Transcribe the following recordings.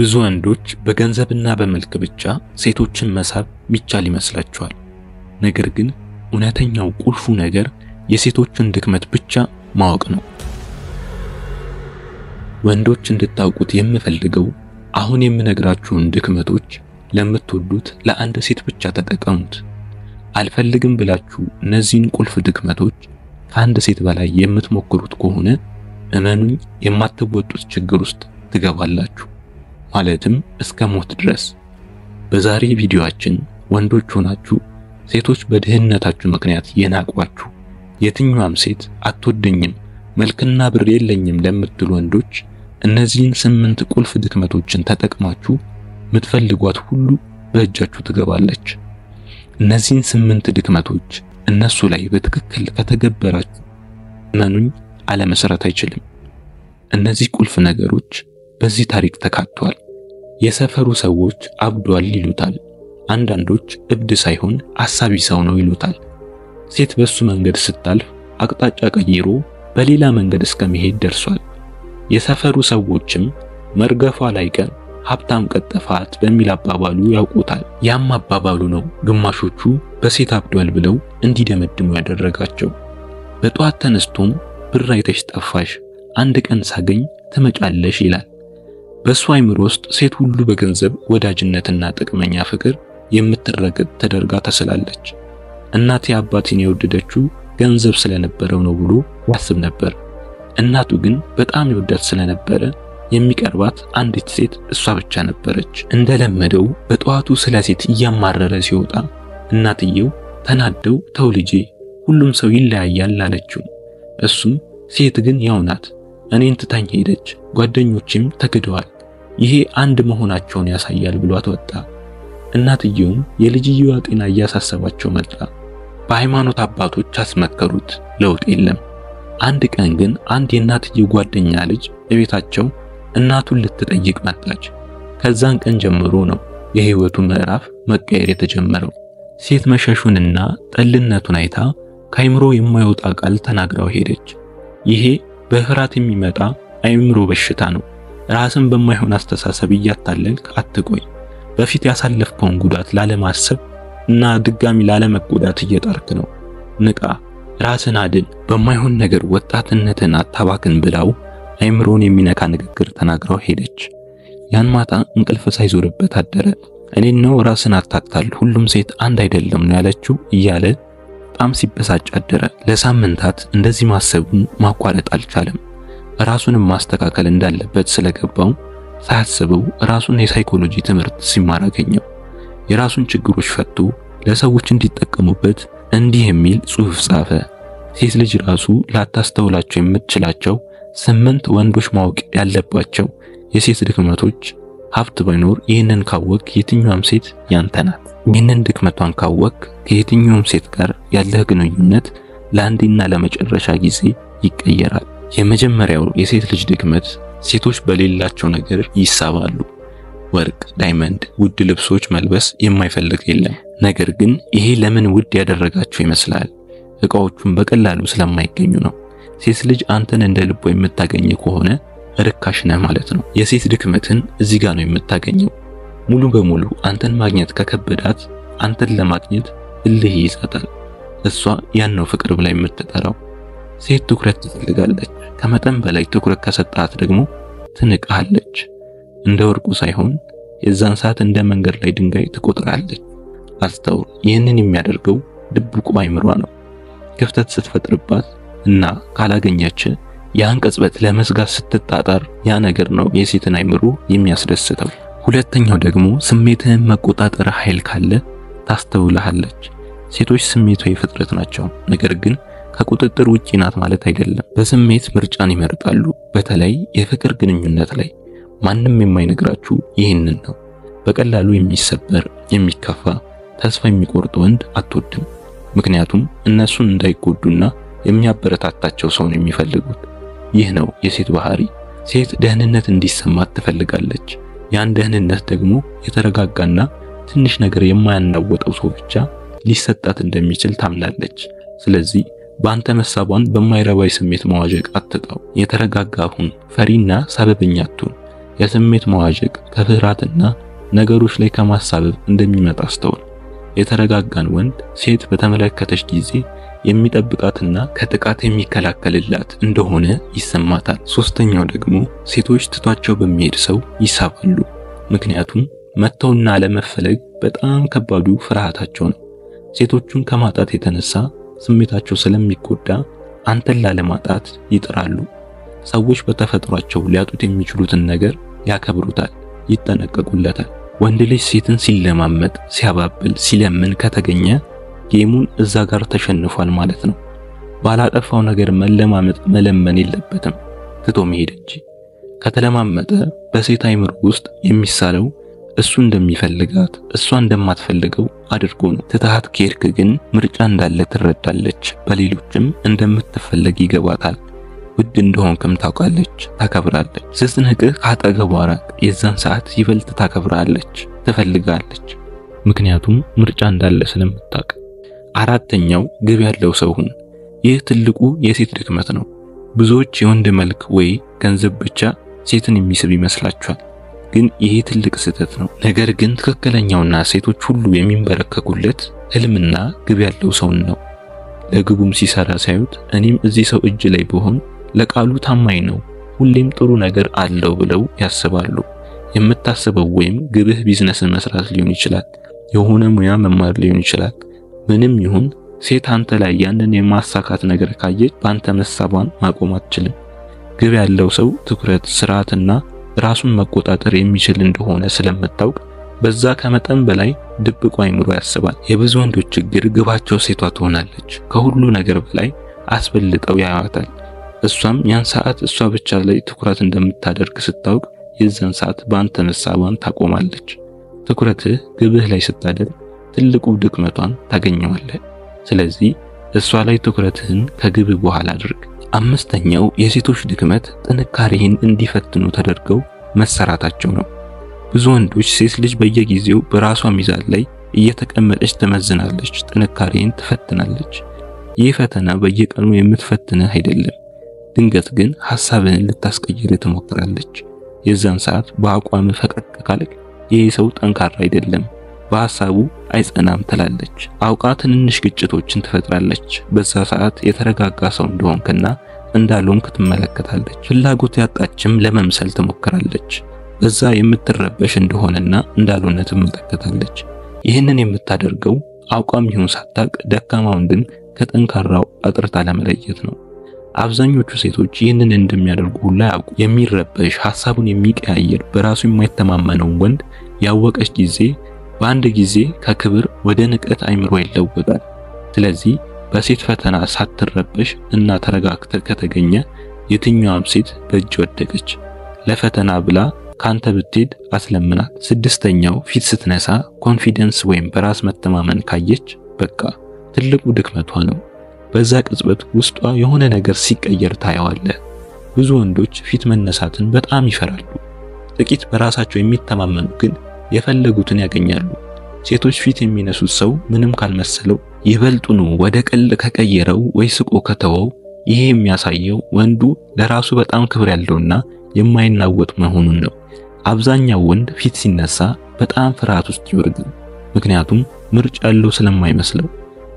ብዙ ወንዶች በገንዘብና በመልክ ብቻ ሴቶችን መሳብ ሚቻል ይመስላቸዋል። ነገር ግን እውነተኛው ቁልፉ ነገር የሴቶችን ድክመት ብቻ ማወቅ ነው። ወንዶች እንድታውቁት የምፈልገው አሁን የምነግራችሁን ድክመቶች ለምትወዱት ለአንድ ሴት ብቻ ተጠቀሙት። አልፈልግም ብላችሁ እነዚህን ቁልፍ ድክመቶች ከአንድ ሴት በላይ የምትሞክሩት ከሆነ እመኑኝ የማትወጡት ችግር ውስጥ ትገባላችሁ፣ ማለትም እስከ ሞት ድረስ። በዛሬ ቪዲዮአችን ወንዶች ሆናችሁ ሴቶች በድህነታችሁ ምክንያት የናቋችሁ የትኛውም ሴት አትወደኝም መልክና ብር የለኝም ለምትሉ ወንዶች እነዚህን 8 ቁልፍ ድክመቶችን ተጠቅማችሁ ምትፈልጓት ሁሉ በእጃችሁ ትገባለች። እነዚህን 8 ድክመቶች እነሱ ላይ በትክክል ከተገበራችሁ እመኑኝ አለመሰረት አይችልም። እነዚህ ቁልፍ ነገሮች በዚህ ታሪክ ተካተዋል። የሰፈሩ ሰዎች አብዷል ይሉታል። አንዳንዶች እብድ ሳይሆን አሳቢ ሰው ነው ይሉታል። ሴት በሱ መንገድ ስታልፍ አቅጣጫ ቀይሮ በሌላ መንገድ እስከመሄድ ደርሷል። የሰፈሩ ሰዎችም መርገፏ ላይ ቀር ሀብታም ቀጠፋት በሚል አባባሉ ያውቁታል። ያም አባባሉ ነው ግማሾቹ በሴት አብዷል ብለው እንዲደመድሙ ያደረጋቸው። በጧት ተነስቶም ብር አይተሽ ጠፋሽ፣ አንድ ቀን ሳገኝ ትመጫለሽ ይላል። በሱ አይምሮ ውስጥ ሴት ሁሉ በገንዘብ ወዳጅነትና ጥቅመኛ ፍቅር የምትረገጥ ተደርጋ ተስላለች። እናቴ አባቴን የወደደችው ገንዘብ ስለነበረው ነው ብሎ ያስብ ነበር። እናቱ ግን በጣም ይወዳት ስለነበረ የሚቀርባት አንዲት ሴት እሷ ብቻ ነበረች። እንደለመደው በጧቱ ስለ ሴት እያማረረ ሲወጣ እናትየው ተናደው ተው ልጄ ሁሉም ሰው ይለያያል አለችው። እሱም ሴት ግን ያው ናት፣ እኔን ትታኝ ሄደች፣ ጓደኞቼም ተክደዋል፣ ይሄ አንድ መሆናቸውን ያሳያል ብሏት ወጣ። እናትየውም የልጅየዋ ጤና እያሳሰባቸው መጣ። በሃይማኖት አባቶች አስመከሩት፣ ለውጥ የለም። አንድ ቀን ግን አንድ የእናትየው ጓደኛ ልጅ በቤታቸው እናቱን ልትጠይቅ መጣች። ከዛን ቀን ጀምሮ ነው የህይወቱ ምዕራፍ መቀየር የተጀመረው። ሴት መሸሹንና ጠልነቱን አይታ ከአይምሮ የማይወጣ ቃል ተናግራው ሄደች። ይሄ በፍርሃት የሚመጣ አይምሮ በሽታ ነው። ራስን በማይሆን አስተሳሰብ እያታለልክ አትቆይ። በፊት ያሳለፍከውን ጉዳት ላለማሰብ እና ድጋሚ ላለመጎዳት እየጣርክ ነው። ንቃ፣ ራስን አድን፣ በማይሆን ነገር ወጣትነትን አታባክን ብላው አይምሮን የሚነካ ንግግር ተናግራው ሄደች። ያን ማታ እንቅልፍ ሳይዞርበት አደረ። እኔን ነው ራስን አታታል፣ ሁሉም ሴት አንድ አይደለም ነው ያለችው እያለ በጣም ሲበሳጭ አደረ። ለሳምንታት እንደዚህ ማሰቡን ማቋረጥ አልቻለም። ራሱንም ማስተካከል እንዳለበት ስለገባው ሳያስበው ራሱን የሳይኮሎጂ ትምህርት ሲማር አገኘው። የራሱን ችግሮች ፈቶ ለሰዎች እንዲጠቀሙበት እንዲህ የሚል ጽሑፍ ጻፈ። ሴት ልጅ ራሱ ላታስተውላቸው የምትችላቸው 8 ወንዶች ማወቅ ያለባቸው የሴት ድክመቶች። ሀብት ባይኖር ይህንን ካወቅ የትኛውም ሴት ያንተ ናት። ይህንን ድክመቷን ካወቅ ከየትኛውም ሴት ጋር ያለህ ግንኙነት ለአንዴና ለመጨረሻ ጊዜ ይቀየራል። የመጀመሪያው የሴት ልጅ ድክመት ሴቶች በሌላቸው ነገር ይሳባሉ። ወርቅ፣ ዳይመንድ፣ ውድ ልብሶች መልበስ የማይፈልግ የለም። ነገር ግን ይሄ ለምን ውድ ያደረጋቸው ይመስላል? ዕቃዎቹን በቀላሉ ስለማይገኙ ነው። ሴት ልጅ አንተን እንደ ልቦ የምታገኝ ከሆነ ርካሽ ነህ ማለት ነው። የሴት ድክመትን እዚህ ጋር ነው የምታገኘው። ሙሉ በሙሉ አንተን ማግኘት ከከበዳት አንተን ለማግኘት እልህ ይይዛታል። እሷ ያን ነው ፍቅር ብላ የምትጠራው። ሴት ትኩረት ትፈልጋለች። ከመጠን በላይ ትኩረት ከሰጣት ደግሞ ትንቅሃለች። እንደ ወርቁ ሳይሆን የዛን ሰዓት እንደ መንገድ ላይ ድንጋይ ትቆጥራለች። አስተውል፣ ይህንን የሚያደርገው ድብቁ አይምሯ ነው። ክፍተት ስትፈጥርባት እና ካላገኘች ያን ቅጽበት ለመስጋት ስትጣጣር ያ ነገር ነው የሴትን አይምሮ የሚያስደስተው። ሁለተኛው ደግሞ ስሜትህን መቆጣጠር ኃይል ካለ ታስተውልሃለች። ሴቶች ስሜታዊ ፍጥረት ናቸው፣ ነገር ግን ከቁጥጥር ውጪ ናት ማለት አይደለም። በስሜት ምርጫን ይመርጣሉ። በተለይ የፍቅር ግንኙነት ላይ ማንም የማይነግራችሁ ይህንን ነው። በቀላሉ የሚሰበር፣ የሚከፋ፣ ተስፋ የሚቆርጥ ወንድ አትወድም። ምክንያቱም እነሱን እንዳይጎዱና የሚያበረታታቸው ሰውን የሚፈልጉት። ይህ ነው የሴት ባህሪ። ሴት ደህንነት እንዲሰማት ትፈልጋለች። ያን ደህንነት ደግሞ የተረጋጋና ትንሽ ነገር የማያናወጠው ሰው ብቻ ሊሰጣት እንደሚችል ታምናለች። ስለዚህ በአንተ መሳቧን በማይረባይ ስሜት መዋዠቅ አትጣው። የተረጋጋ ሁን፣ ፈሪና ሰበበኛ አትሁን። የስሜት መዋዠቅ ከፍርሃትና ነገሮች ላይ ከማሳበብ እንደሚመጣ አስተውል። የተረጋጋን ወንድ ሴት በተመለከተች ጊዜ የሚጠብቃትና ከጥቃት የሚከላከልላት እንደሆነ ይሰማታል። ሶስተኛው ደግሞ ሴቶች ትቷቸው በሚሄድ ሰው ይሳባሉ። ምክንያቱም መተውና ለመፈለግ በጣም ከባዱ ፍርሃታቸው ነው። ሴቶቹን ከማጣት የተነሳ ስሜታቸው ስለሚጎዳ አንተን ላለማጣት ይጥራሉ። ሰዎች በተፈጥሯቸው ሊያጡት የሚችሉትን ነገር ያከብሩታል፣ ይጠነቀቁለታል። ወንድ ልጅ ሴትን ሲለማመጥ፣ ሲያባብል፣ ሲለምን ከተገኘ ጌሙን እዛ ጋር ተሸንፏል ማለት ነው። ባላጠፋው ነገር መለመን የለበትም፣ ትቶ መሄድ እንጂ። ከተለማመጠ በሴት አይምሮ ውስጥ የሚሳለው እሱ እንደሚፈልጋት እሷ እንደማትፈልገው አድርጎ ነው። ትተሃት ከሄድክ ግን ምርጫ እንዳለ ትረዳለች፣ በሌሎችም እንደምትፈልግ ይገባታል። ውድ እንደሆንክም ታውቃለች፣ ታከብራለች። ስትንቅህ ካጠገቧ ራቅ፣ የዛን ሰዓት ይበልጥ ታከብራለች፣ ትፈልጋለች። ምክንያቱም ምርጫ እንዳለ ስለምታውቅ። አራተኛው ግብ ያለው ሰው ሁን። ይህ ትልቁ የሴት ድክመት ነው። ብዙዎች የወንድ መልክ ወይ ገንዘብ ብቻ ሴትን የሚስብ ይመስላቸዋል፣ ግን ይሄ ትልቅ ስህተት ነው። ነገር ግን ትክክለኛውና ሴቶች ሁሉ የሚንበረከኩለት ህልምና ግብ ያለው ሰው ነው። ለግቡም ሲሰራ ሳይውት እኔም እዚህ ሰው እጅ ላይ ብሆን ለቃሉ ታማኝ ነው፣ ሁሌም ጥሩ ነገር አለው ብለው ያስባሉ። የምታስበው ወይም ግብህ ቢዝነስን መስራት ሊሆን ይችላል፣ የሆነ ሙያ መማር ሊሆን ይችላል። ምንም ይሁን ሴት አንተ ላይ ያንን የማሳካት ነገር ካየች ባንተ መሳቧን ማቆም አትችልም። ግብ ያለው ሰው ትኩረት፣ ስርዓትና ራሱን መቆጣጠር የሚችል እንደሆነ ስለምታውቅ በዛ ከመጠን በላይ ድብቁ አይምሮ ያስባል። የብዙ ወንዶች ችግር ግባቸው ሴቷ ትሆናለች። ከሁሉ ነገር በላይ አስበልጠው ያያታል። እሷም ያን ሰዓት እሷ ብቻ ላይ ትኩረት እንደምታደርግ ስታውቅ የዛን ሰዓት ባንተ መሳቧን ታቆማለች። ትኩረትህ ግብህ ላይ ስታደርግ ትልቁ ድክመቷን ታገኘዋለህ። ስለዚህ እሷ ላይ ትኩረትህን ከግብህ በኋላ አድርግ። አምስተኛው የሴቶች ድክመት ጥንካሬህን እንዲፈትኑ ተደርገው መሰራታቸው ነው። ብዙ ወንዶች ሴት ልጅ በየጊዜው በራሷ ሚዛን ላይ እየተቀመጠች ትመዝናለች፣ ጥንካሬህን ትፈትናለች። ይህ ፈተና በየቀኑ የምትፈትንህ አይደለም። ድንገት ግን ሐሳብህን ልታስቀይር ትሞክራለች። የዛን ሰዓት በአቋም ፈቀቅ ካልክ ይህ ሰው ጠንካራ አይደለም፣ በሐሳቡ አይጸናም ትላለች። አውቃ ትንንሽ ግጭቶችን ትፈጥራለች። በዛ ሰዓት የተረጋጋ ሰው እንደሆንክና እንዳልሆንክ ትመለከታለች። ፍላጎት ያጣችም ለመምሰል ትሞክራለች። በዛ የምትረበሽ እንደሆነና እንዳልሆነ ትመለከታለች። ይህንን የምታደርገው አቋም ይሁን ሳታቅ ደካማ ወንድን ከጠንካራው አጥርታ ለመለየት ነው። አብዛኞቹ ሴቶች ይህንን እንደሚያደርጉ ሁላ ያውቁ። የሚረበሽ ሐሳቡን የሚቀያየር በራሱ የማይተማመነው ወንድ ያወቀች ጊዜ በአንድ ጊዜ ከክብር ወደ ንቀት አይምሮ ይለወጣል። ስለዚህ በሴት ፈተና ሳትረበሽ እና ተረጋግተ ከተገኘ የትኛውም ሴት በእጅ ወደቀች። ለፈተና ብላ ካንተ ብትሄድ አስለምናት። ስድስተኛው ፊት ስትነሳ ኮንፊደንስ ወይም በራስ መተማመን ካየች በቃ ትልቁ ድክመቷ ነው። በዛ ቅጽበት ውስጧ የሆነ ነገር ሲቀየር ታያዋለህ። ብዙ ወንዶች ፊት መነሳትን በጣም ይፈራሉ። ጥቂት በራሳቸው የሚተማመኑ ግን የፈለጉትን ያገኛሉ። ሴቶች ፊት የሚነሱት ሰው ምንም ካልመሰለው ይበልጡኑ ወደ ቀልድ ከቀየረው ወይ ስቆ ከተወው ይሄ የሚያሳየው ወንዱ ለራሱ በጣም ክብር ያለውና የማይናወጥ መሆኑን ነው። አብዛኛው ወንድ ፊት ሲነሳ በጣም ፍርሃት ውስጥ ይወርጋል፣ ምክንያቱም ምርጫ ያለው ስለማይመስለው።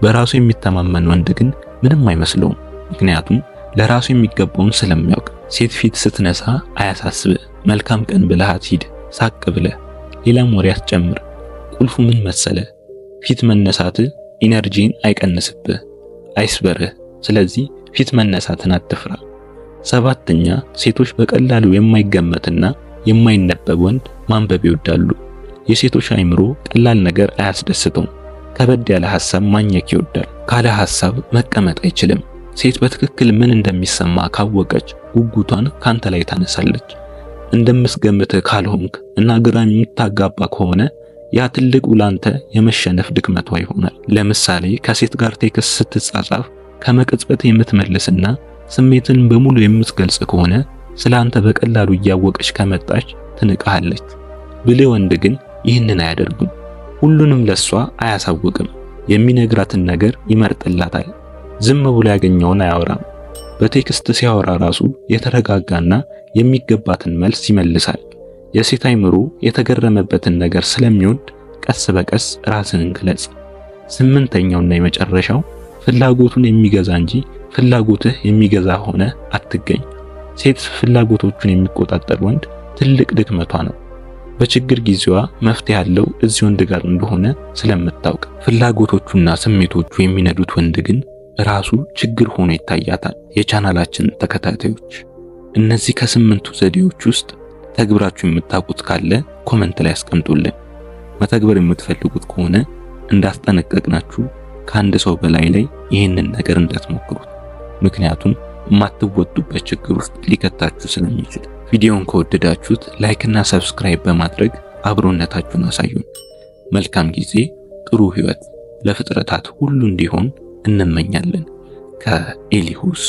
በራሱ የሚተማመን ወንድ ግን ምንም አይመስለውም፣ ምክንያቱም ለራሱ የሚገባውን ስለሚያውቅ። ሴት ፊት ስትነሳ አያሳስብ። መልካም ቀን ብለሃት ሂድ፣ ሳቅ ብለህ ሌላም ወሬ አትጨምር። ቁልፉ ምን መሰለ? ፊት መነሳት ኢነርጂን አይቀንስብህ፣ አይስበርህ። ስለዚህ ፊት መነሳትን አትፍራ። ሰባተኛ ሴቶች በቀላሉ የማይገመትና የማይነበብ ወንድ ማንበብ ይወዳሉ። የሴቶች አይምሮ ቀላል ነገር አያስደስተውም። ከበድ ያለ ሐሳብ ማኘክ ይወዳል። ካለ ሐሳብ መቀመጥ አይችልም። ሴት በትክክል ምን እንደሚሰማ ካወቀች ጉጉቷን ካንተ ላይ ታነሳለች። እንደምትገምትህ ካልሆንክ እና ግራም የምታጋባ ከሆነ ያ ትልቁ ላንተ የመሸነፍ ድክመቷ ይሆናል። ለምሳሌ ከሴት ጋር ቴክስት ስትጻጻፍ ከመቅጽበት የምትመልስና ስሜትን በሙሉ የምትገልጽ ከሆነ ስላንተ በቀላሉ እያወቀች ከመጣች ትንቃለች። ብልህ ወንድ ግን ይህንን አያደርግም። ሁሉንም ለሷ አያሳውቅም። የሚነግራትን ነገር ይመርጥላታል። ዝም ብሎ ያገኘውን አያወራም። በቴክስት ሲያወራ ራሱ የተረጋጋና የሚገባትን መልስ ይመልሳል። የሴት አይምሮ የተገረመበትን ነገር ስለሚወድ ቀስ በቀስ ራስን ግለጽ። ስምንተኛውና የመጨረሻው ፍላጎቱን የሚገዛ እንጂ ፍላጎትህ የሚገዛ ሆነ አትገኝ። ሴት ፍላጎቶቹን የሚቆጣጠር ወንድ ትልቅ ድክመቷ ነው። በችግር ጊዜዋ መፍትሄ ያለው እዚህ ወንድ ጋር እንደሆነ ስለምታውቅ ፍላጎቶቹና ስሜቶቹ የሚነዱት ወንድ ግን ራሱ ችግር ሆኖ ይታያታል። የቻናላችን ተከታታዮች እነዚህ ከ8ቱ ዘዴዎች ውስጥ ተግብራችሁ የምታውቁት ካለ ኮሜንት ላይ አስቀምጡልን። መተግበር የምትፈልጉት ከሆነ እንዳስጠነቀቅናችሁ ከአንድ ሰው በላይ ላይ ይህንን ነገር እንዳትሞክሩት፣ ምክንያቱም የማትወጡበት ችግር ውስጥ ሊከታችሁ ስለሚችል። ቪዲዮውን ከወደዳችሁት ላይክ እና ሰብስክራይብ በማድረግ አብሮነታችሁን አሳዩን። መልካም ጊዜ፣ ጥሩ ህይወት ለፍጥረታት ሁሉ እንዲሆን እንመኛለን። ከኤሊሁስ